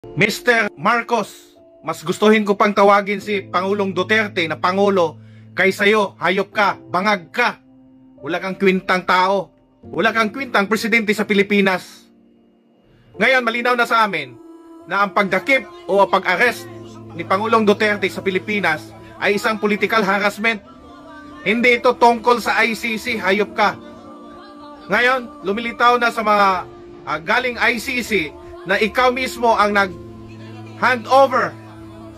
Mr. Marcos, mas gustuhin ko pang tawagin si Pangulong Duterte na Pangulo kaysa iyo. Hayop ka, bangag ka. Wala kang kwintang tao. Wala kang kwintang presidente sa Pilipinas. Ngayon, malinaw na sa amin na ang pagdakip o pag-arrest ni Pangulong Duterte sa Pilipinas ay isang political harassment. Hindi ito tungkol sa ICC, hayop ka. Ngayon, lumilitaw na sa mga galing ICC na ikaw mismo ang nag-hand over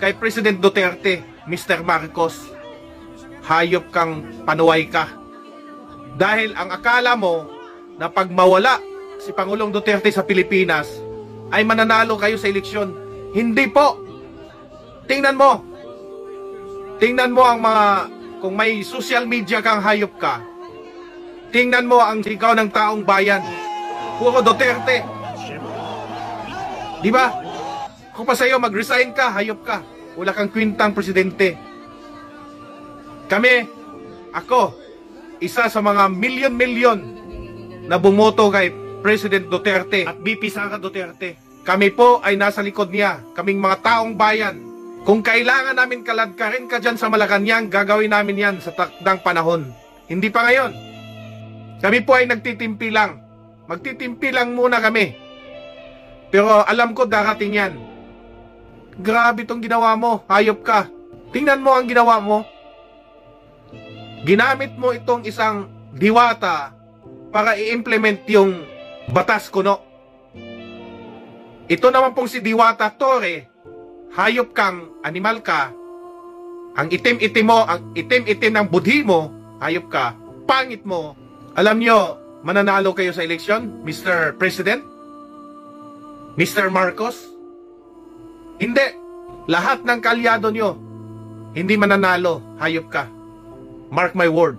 kay President Duterte, Mr. Marcos. Hayop kang panuway ka. Dahil ang akala mo na pag mawala si Pangulong Duterte sa Pilipinas ay mananalo kayo sa eleksyon. Hindi po. Tingnan mo. Tingnan mo ang mga, kung may social media kang hayop ka, tingnan mo ang sigaw ng taong bayan. Puro Duterte. Di ba? Kung pa sa'yo, mag-resign ka, hayop ka. Wala kang kwintang presidente. Kami, ako, isa sa mga milyon-milyon na bumoto kay President Duterte at BP Sara Duterte. Kami po ay nasa likod niya, kaming mga taong bayan. Kung kailangan namin kaladkarin ka dyan sa Malacanang, gagawin namin yan sa takdang panahon. Hindi pa ngayon. Kami po ay nagtitimpi lang. Magtitimpi lang muna kami. Pero alam ko darating yan. Grabe tong ginawa mo, hayop ka. Tingnan mo ang ginawa mo. Ginamit mo itong isang diwata para i-implement yung batas kuno. Ito naman pong si Diwata Torre, hayop kang, animal ka. Ang itim-itim mo, ang itim-itim ng budhi mo, hayop ka, pangit mo. Alam nyo, mananalo kayo sa eleksyon, Mr. President? Mr. Marcos? Hindi. Lahat ng kalyado nyo, hindi mananalo, hayop ka. Mark my word.